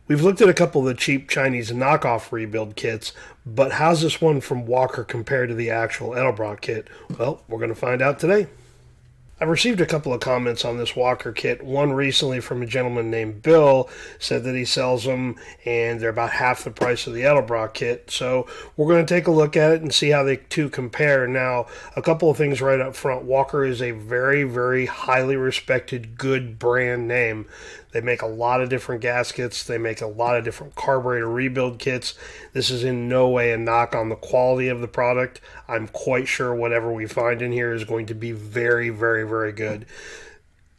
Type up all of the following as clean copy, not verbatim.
We've looked at a couple of the cheap Chinese knockoff rebuild kits, but how's this one from Walker compared to the actual Edelbrock kit? Well, we're going to find out today. I've received a couple of comments on this Walker kit. One recently from a gentleman named Bill said that he sells them and they're about half the price of the Edelbrock kit. So we're going to take a look at it and see how they two compare. Now, a couple of things right up front. Walker is a very, very highly respected, good brand name. They make a lot of different gaskets. They make a lot of different carburetor rebuild kits. This is in no way a knock on the quality of the product. I'm quite sure whatever we find in here is going to be very, very, very good.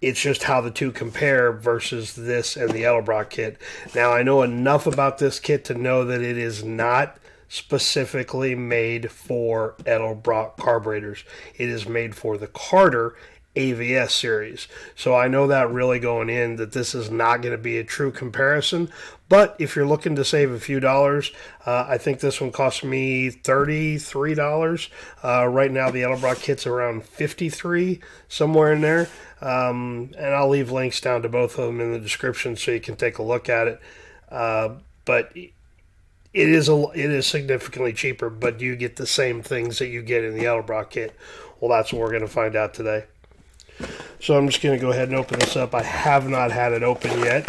It's just how the two compare versus this and the Edelbrock kit. Now, I know enough about this kit to know that it is not specifically made for Edelbrock carburetors. It is made for the Carter AVS series. So I know that really going in that this is not going to be a true comparison. But if you're looking to save a few dollars, I think this one cost me $33. Right now the Edelbrock kit's around $53, somewhere in there. And I'll leave links down to both of them in the description so you can take a look at it. But it is significantly cheaper, but you get the same things that you get in the Edelbrock kit. Well, that's what we're going to find out today. So I'm just going to go ahead and open this up. I have not had it open yet,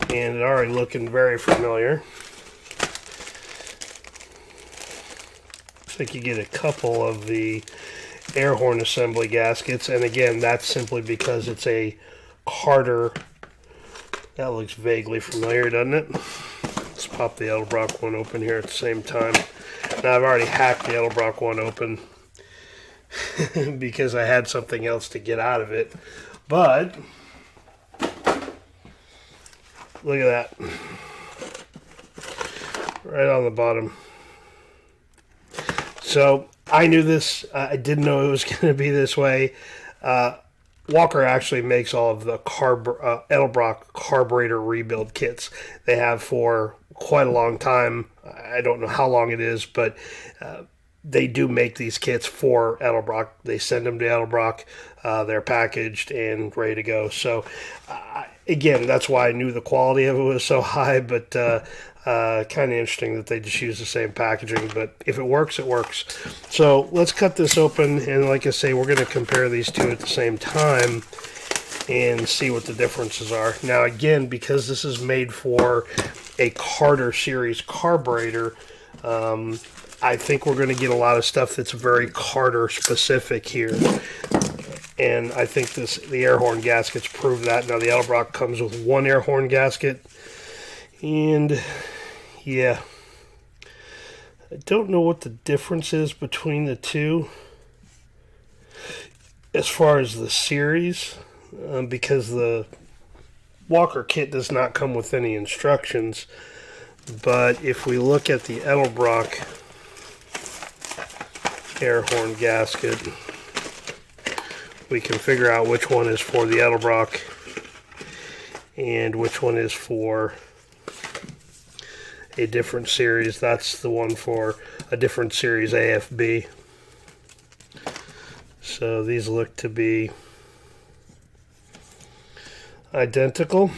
and it's already looking very familiar. Looks like you get a couple of the air horn assembly gaskets, and again, that's simply because it's a Carter. That looks vaguely familiar, doesn't it? Let's pop the Edelbrock one open here at the same time. Now, I've already hacked the Edelbrock one open because I had something else to get out of it. But look at that. Right on the bottom. So I knew this. I didn't know it was going to be this way. Walker actually makes all of the Edelbrock carburetor rebuild kits. They have for quite a long time. I don't know how long it is, but they do make these kits for Edelbrock. They send them to Edelbrock. They're packaged and ready to go. So, again, that's why I knew the quality of it was so high, but kind of interesting that they just use the same packaging. But if it works, it works. So let's cut this open, and like I say, we're going to compare these two at the same time and see what the differences are. Now, again, because this is made for a Carter series carburetor, I think we're going to get a lot of stuff that's very Carter specific here. And I think the air horn gaskets prove that. Now, the Edelbrock comes with one air horn gasket. And, yeah. I don't know what the difference is between the two as far as the series, because the Walker kit does not come with any instructions. But if we look at the Edelbrock air horn gasket, we can figure out which one is for the Edelbrock and which one is for a different series. That's the one for a different series, AFB. So these look to be identical.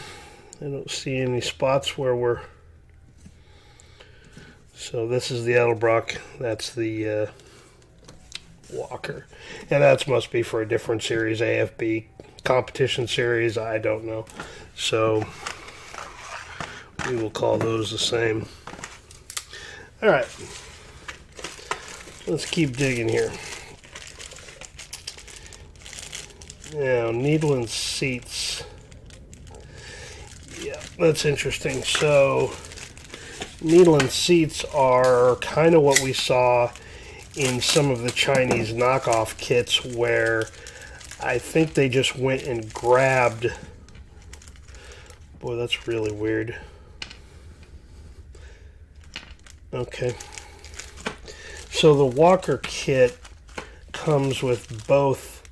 I don't see any spots where we're... So this is the Edelbrock. That's the Walker. And that must be for a different series, AFB, competition series, I don't know. So we will call those the same. Alright, let's keep digging here. Now, needle and seats. Yeah, that's interesting. So needle and seats are kind of what we saw in some of the Chinese knockoff kits, where I think they just went and grabbed... Boy, that's really weird. Okay. So the Walker kit comes with both...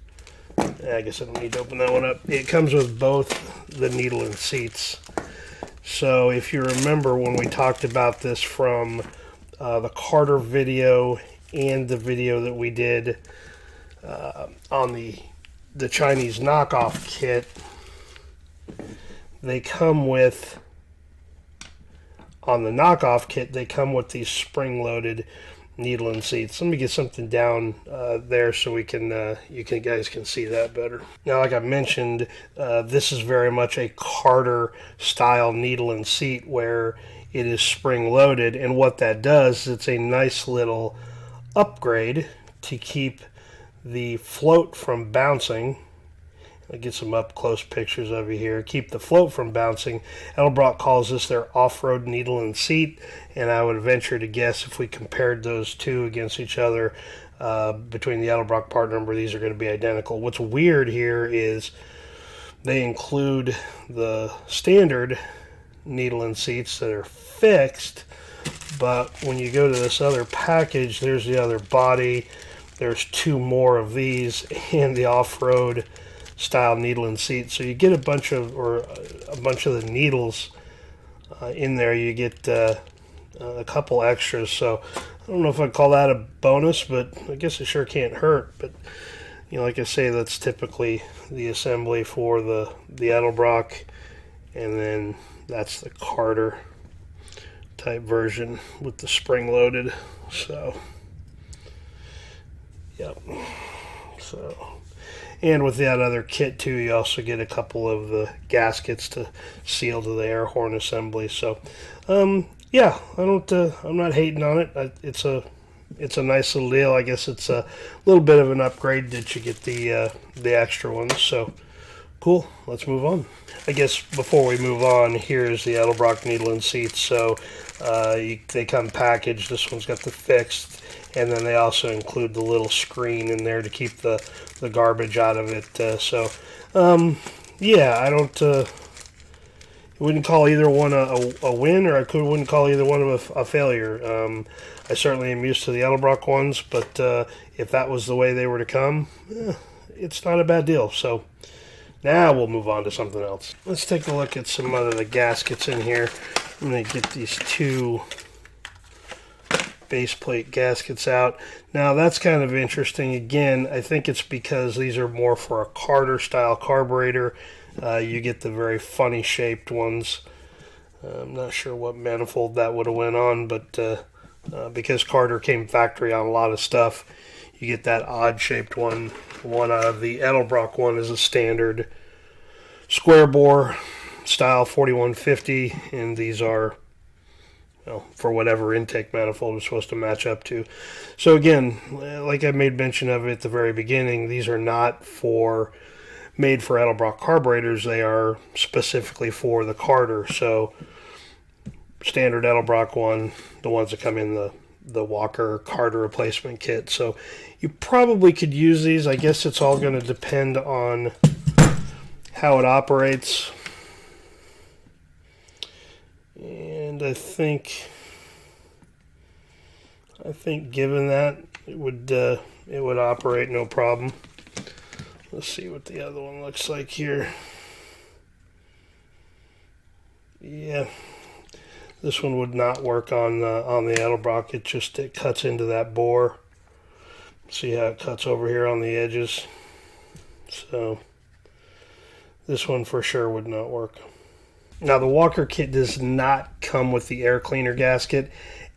I guess I don't need to open that one up. It comes with both the needle and seats. So if you remember when we talked about this from the Carter video and the video that we did on the Chinese knockoff kit, they come with on the knockoff kit, they come with these spring-loaded needle and seats. Let me get something down there so we can guys can see that better. Now, like I mentioned, this is very much a Carter style needle and seat where it is spring loaded, and what that does is it's a nice little upgrade to keep the float from bouncing. I'll get some up close pictures of you here. Keep the float from bouncing. Edelbrock calls this their off-road needle and seat, and I would venture to guess if we compared those two against each other between the Edelbrock part number, these are going to be identical. What's weird here is they include the standard needle and seats that are fixed, but when you go to this other package, there's the other body. There's two more of these and the off-road style needle and seat, so you get a bunch of the needles in there. You get a couple extras, so I don't know if I'd call that a bonus, but I guess it sure can't hurt. But like I say, that's typically the assembly for the Edelbrock, and then that's the Carter type version with the spring loaded. So yep. And with that other kit too, you also get a couple of the gaskets to seal to the air horn assembly. So, yeah, I'm not hating on it. It's a nice little deal. I guess it's a little bit of an upgrade that you get the extra ones. So, cool. Let's move on. I guess before we move on, here's the Edelbrock needle and seats. So, they come packaged. This one's got the fixed, and then they also include the little screen in there to keep the garbage out of it. Yeah, I wouldn't call either one a win, or I wouldn't call either one of a failure. I certainly am used to the Edelbrock ones, but if that was the way they were to come, it's not a bad deal. So now we'll move on to something else. Let's take a look at some of the gaskets in here. I'm going to get these two base plate gaskets out. Now that's kind of interesting. Again, I think it's because these are more for a Carter style carburetor. You get the very funny shaped ones. I'm not sure what manifold that would have went on, but because Carter came factory on a lot of stuff, you get that odd shaped one. One out of the Edelbrock one is a standard square bore style 4150, and these are, for whatever intake manifold is supposed to match up to. So again, like I made mention of at the very beginning, these are not made for Edelbrock carburetors. They are specifically for the Carter. So standard Edelbrock one, the ones that come in the Walker Carter replacement kit. So you probably could use these. I guess it's all going to depend on how it operates. And I think given that, it would operate no problem. Let's see what the other one looks like here. Yeah, this one would not work on the Edelbrock. It cuts into that bore. See how it cuts over here on the edges. So this one for sure would not work. Now, the Walker kit does not come with the air cleaner gasket,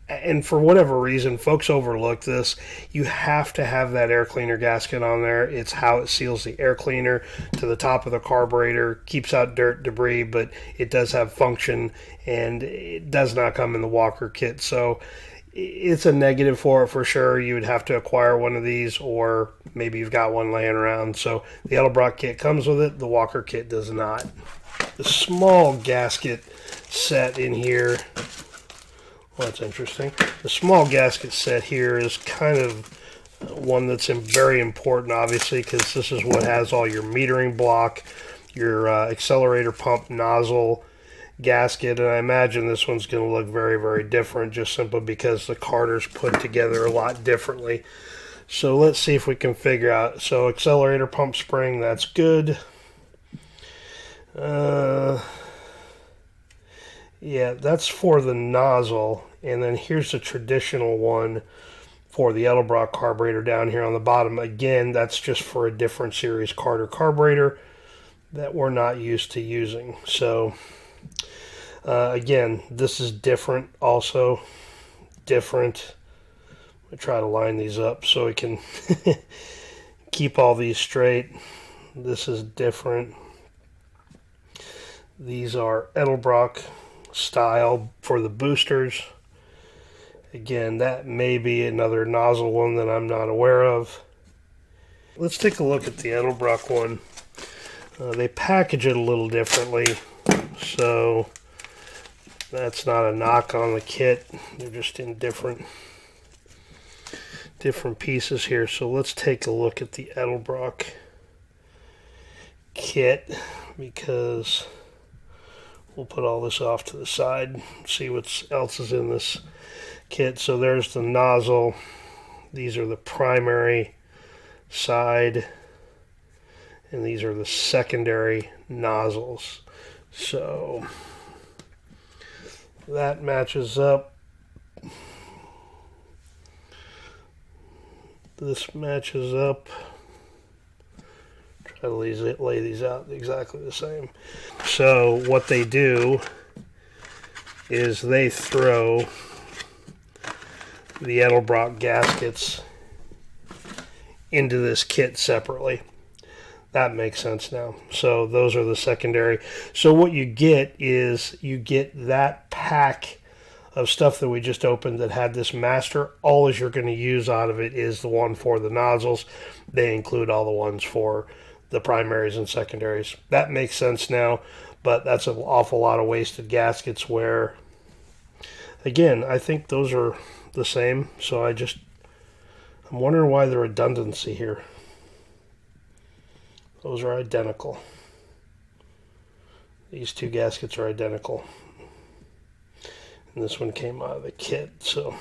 and for whatever reason, folks overlook this. You have to have that air cleaner gasket on there. It's how it seals the air cleaner to the top of the carburetor, keeps out dirt, debris, but it does have function, and it does not come in the Walker kit. So it's a negative for it for sure. You would have to acquire one of these, or maybe you've got one laying around. So the Edelbrock kit comes with it. The Walker kit does not. The small gasket set in here, well, that's interesting. The small gasket set here is kind of one that's very important, obviously, because this is what has all your metering block, your accelerator pump nozzle gasket, and I imagine this one's going to look very, very different, just simply because the Carter's put together a lot differently. So let's see if we can figure out. So accelerator pump spring, that's good. Yeah, that's for the nozzle, and then here's the traditional one for the Edelbrock carburetor down here on the bottom. Again, that's just for a different series Carter carburetor that we're not used to using. So Again, this is different also. Different. I try to line these up so we can keep all these straight. This is different. These are Edelbrock style for the boosters. Again, that may be another nozzle one that I'm not aware of. Let's take a look at the Edelbrock one. They package it a little differently, so that's not a knock on the kit. They're just in different pieces here. So let's take a look at the Edelbrock kit, because we'll put all this off to the side, see what else is in this kit. So there's the nozzle. These are the primary side, and these are the secondary nozzles. So that matches up. This matches up. Try to lay these out exactly the same. So what they do is they throw the Edelbrock gaskets into this kit separately. That makes sense now. So those are the secondary. So what you get is you get that pack of stuff that we just opened that had this master. All as you're going to use out of it is the one for the nozzles. They include all the ones for the primaries and secondaries. That makes sense now, but that's an awful lot of wasted gaskets where, again, I think those are the same. So I'm wondering why the redundancy here. Those are identical. These two gaskets are identical. And this one came out of the kit. So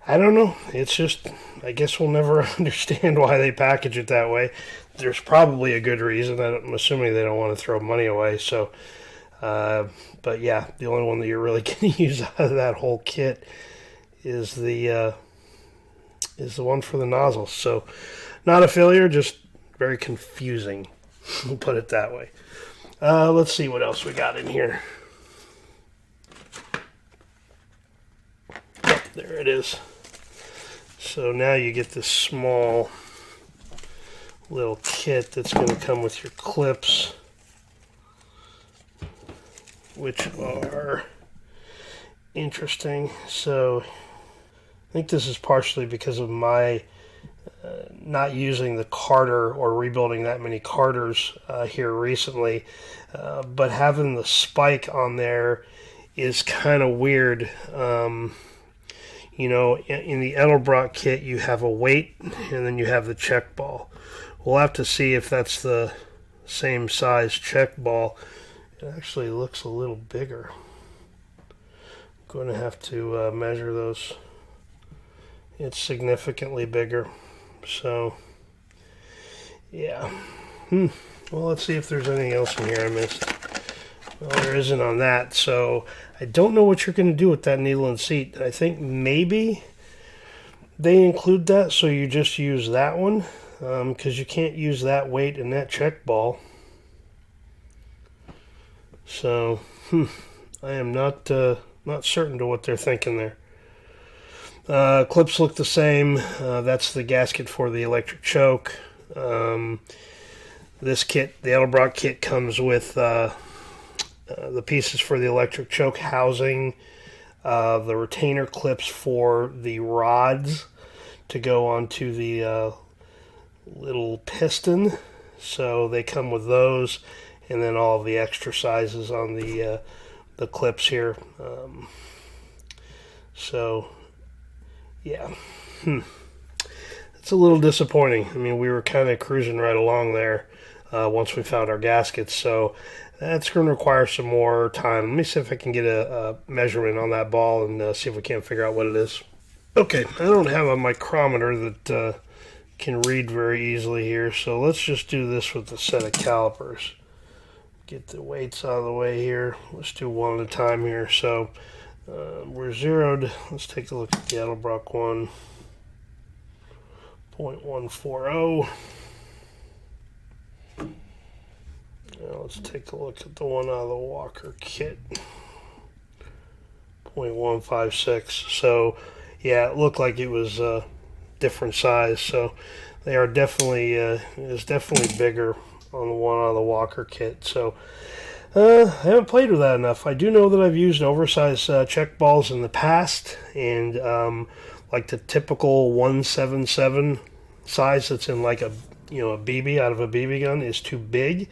I don't know. It's just, I guess we'll never understand why they package it that way. There's probably a good reason. I'm assuming they don't want to throw money away. So, but yeah, the only one that you're really going to use out of that whole kit is the one for the nozzles. So not a failure, just very confusing. We'll put it that way. Let's see what else we got in here. Oh, there it is. So now you get this small little kit that's going to come with your clips, which are interesting. So I think this is partially because of my not using the Carter or rebuilding that many Carters here recently, but having the spike on there is kind of weird. You know, in the Edelbrock kit, you have a weight and then you have the check ball. We'll have to see if that's the same size check ball. It actually looks a little bigger. I'm going to have to measure those. It's significantly bigger. So, yeah. Well, let's see if there's anything else in here I missed. Well, there isn't on that, so I don't know what you're going to do with that needle and seat. I think maybe they include that, so you just use that one, because you can't use that weight and that check ball. So, I am not certain to what they're thinking there. Clips look the same. That's the gasket for the electric choke. This kit, the Edelbrock kit, comes with the pieces for the electric choke housing, the retainer clips for the rods to go onto the little piston. So they come with those, and then all of the extra sizes on the clips here. So, yeah. It's a little disappointing. I mean, we were kind of cruising right along there once we found our gaskets, so that's going to require some more time. Let me see if I can get a measurement on that ball and see if we can't figure out what it is. Okay, I don't have a micrometer that can read very easily here, so let's just do this with a set of calipers. Get the weights out of the way here. Let's do one at a time here. So we're zeroed. Let's take a look at the Edelbrock one. 0.140. let's take a look at the one out of the Walker kit. 0.156. So, yeah, it looked like it was a different size. So, they are definitely is definitely bigger on the one out of the Walker kit. So, I haven't played with that enough. I do know that I've used oversized check balls in the past, and like the typical 177 size that's in like a BB out of a BB gun is too big.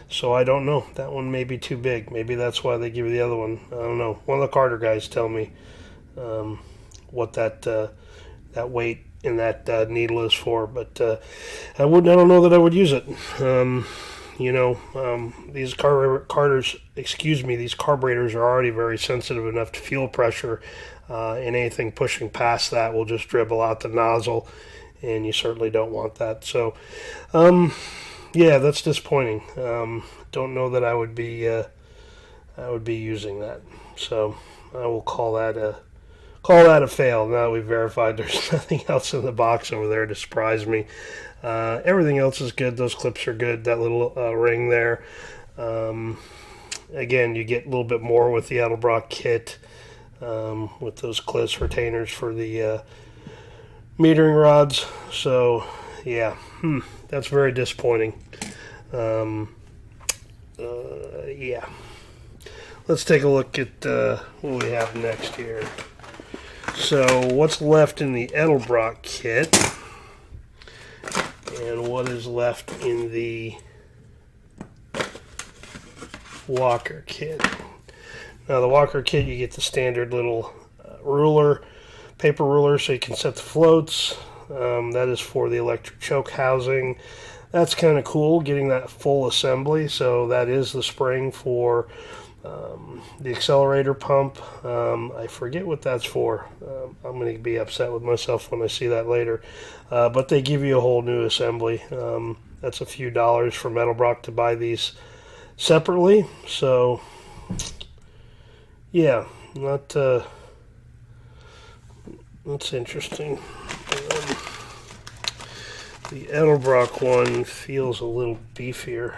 So I don't know. That one may be too big. Maybe that's why they give you the other one. I don't know. One of the Carter guys tell me what that weight in that needle is for, but I don't know that I would use it. These these carburetors are already very sensitive enough to fuel pressure, and anything pushing past that will just dribble out the nozzle, and you certainly don't want that. So, yeah, that's disappointing. Don't know that I would be using that. So I will call that a fail. Now we've verified there's nothing else in the box over there to surprise me. Everything else is good. Those clips are good. That little ring there. Again, you get a little bit more with the Edelbrock kit with those clips retainers for the metering rods. So, yeah, that's very disappointing. Yeah. Let's take a look at what we have next here. So, what's left in the Edelbrock kit and what is left in the Walker kit. Now, the Walker kit, you get the standard little paper ruler, so you can set the floats. That is for the electric choke housing. That's kind of cool, getting that full assembly. So that is the spring for the accelerator pump. I forget what that's for. I'm going to be upset with myself when I see that later. But they give you a whole new assembly. That's a few dollars from Edelbrock to buy these separately. So, yeah, that's interesting. The Edelbrock one feels a little beefier.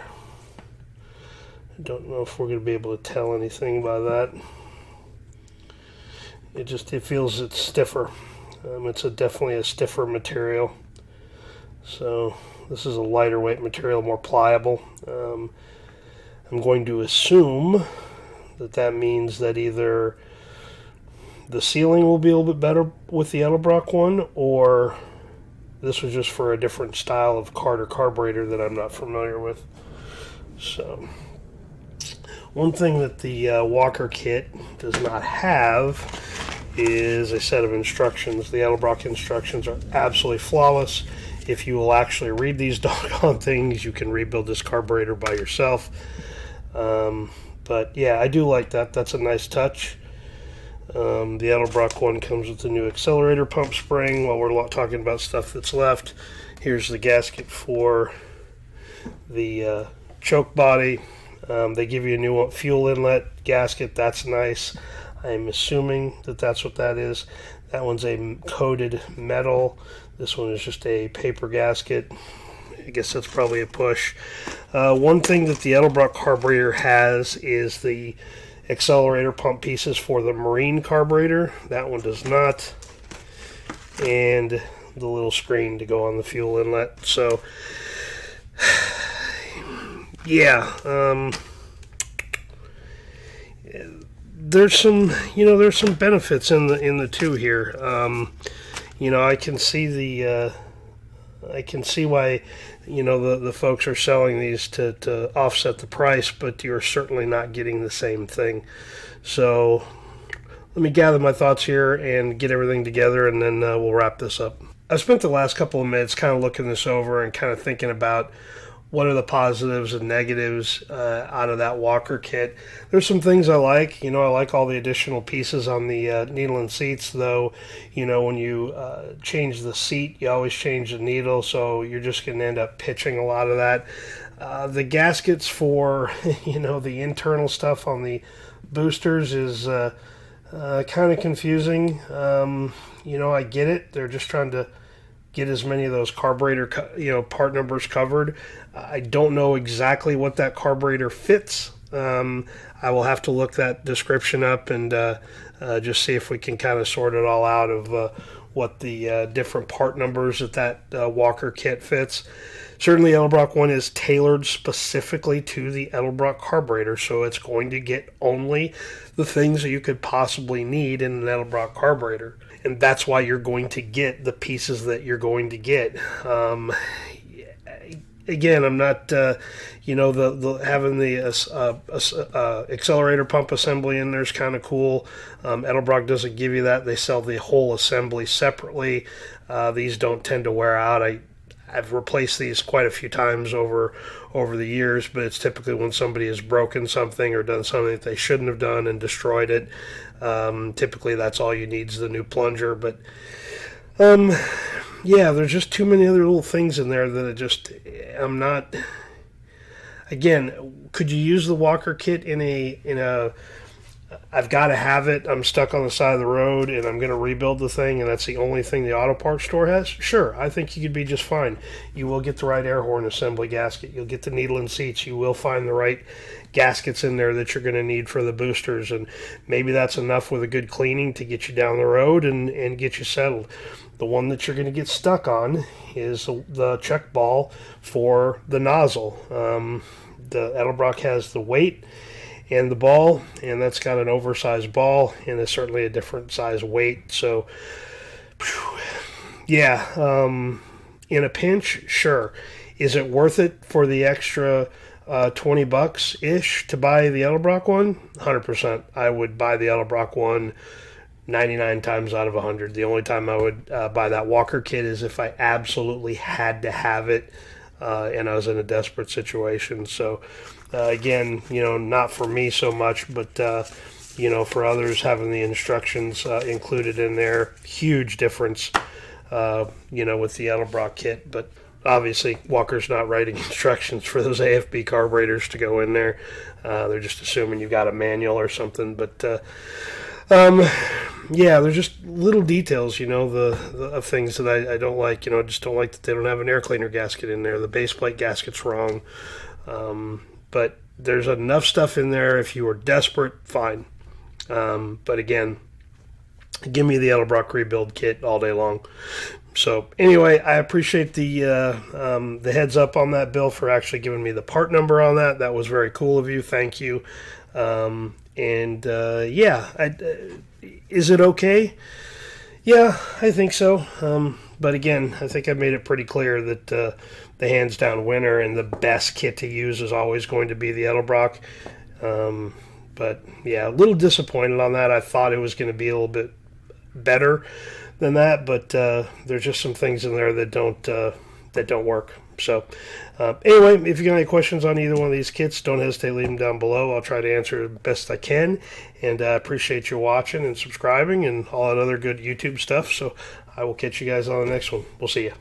I don't know if we're going to be able to tell anything by that. It feels it's stiffer. It's definitely a stiffer material. So this is a lighter weight material, more pliable. I'm going to assume that means that either the sealing will be a little bit better with the Edelbrock one, or this was just for a different style of Carter carburetor that I'm not familiar with. So, one thing that the Walker kit does not have is a set of instructions. The Edelbrock instructions are absolutely flawless. If you will actually read these doggone things, you can rebuild this carburetor by yourself. But yeah, I do like that. That's a nice touch. The Edelbrock one comes with the new accelerator pump spring. While we're talking about stuff that's left, here's the gasket for the choke body. They give you a new fuel inlet gasket. That's nice. I'm assuming that that's what that is. That one's a coated metal. This one is just a paper gasket. I guess that's probably a push. One thing that the Edelbrock carburetor has is the accelerator pump pieces for the marine carburetor. That one does not. And the little screen to go on the fuel inlet. So, yeah. There's some benefits in the two here. I can see why the folks are selling these to offset the price, but you're certainly not getting the same thing. So let me gather my thoughts here and get everything together, and then we'll wrap this up. I've spent the last couple of minutes kind of looking this over and kind of thinking about what are the positives and negatives out of that Walker kit. There's some things I like. I like all the additional pieces on the needle and seats, though. When you change the seat, you always change the needle, so you're just going to end up pitching a lot of that. The gaskets for, the internal stuff on the boosters is kind of confusing. I get it. They're just trying to get as many of those carburetor part numbers covered. I don't know exactly what that carburetor fits. I will have to look that description up and just see if we can kind of sort it all out of what the different part numbers that Walker kit fits. Certainly, Edelbrock one is tailored specifically to the Edelbrock carburetor, so it's going to get only the things that you could possibly need in an Edelbrock carburetor. And that's why you're going to get the pieces that you're going to get. Again, I'm not, having the accelerator pump assembly in there is kind of cool. Edelbrock doesn't give you that. They sell the whole assembly separately. These don't tend to wear out. I've replaced these quite a few times over the years, but it's typically when somebody has broken something or done something that they shouldn't have done and destroyed it. Typically, that's all you need is the new plunger. But there's just too many other little things in there that I'm not. Again, could you use the Walker kit in a I've got to have it, I'm stuck on the side of the road, and I'm going to rebuild the thing, and that's the only thing the auto parts store has? Sure, I think you could be just fine. You will get the right air horn assembly gasket. You'll get the needle and seats. You will find the right gaskets in there that you're going to need for the boosters, and maybe that's enough with a good cleaning to get you down the road and get you settled. The one that you're going to get stuck on is the check ball for the nozzle. The Edelbrock has the weight and the ball, and that's got an oversized ball, and it's certainly a different size weight. So, in a pinch, sure. Is it worth it for the extra $20-ish to buy the Edelbrock one? 100%. I would buy the Edelbrock one 99 times out of 100. The only time I would buy that Walker kit is if I absolutely had to have it and I was in a desperate situation. So, again, not for me so much, but, for others, having the instructions included in there, huge difference, with the Edelbrock kit. But obviously, Walker's not writing instructions for those AFB carburetors to go in there. They're just assuming you've got a manual or something. But, there's just little details, of things that I don't like. I just don't like that they don't have an air cleaner gasket in there. The base plate gasket's wrong. But there's enough stuff in there. If you are desperate, fine. But again, give me the Edelbrock rebuild kit all day long. So anyway, I appreciate the heads up on that, Bill, for actually giving me the part number on that. That was very cool of you. Thank you. Is it okay? Yeah, I think so. But again, I think I made it pretty clear that the hands down winner and the best kit to use is always going to be the Edelbrock. But yeah, a little disappointed on that. I thought it was going to be a little bit better than that, but there's just some things in there that don't work. So anyway, if you got any questions on either one of these kits, don't hesitate to leave them down below. I'll try to answer the best I can, and I appreciate you watching and subscribing and all that other good YouTube stuff. So I will catch you guys on the next one. We'll see you.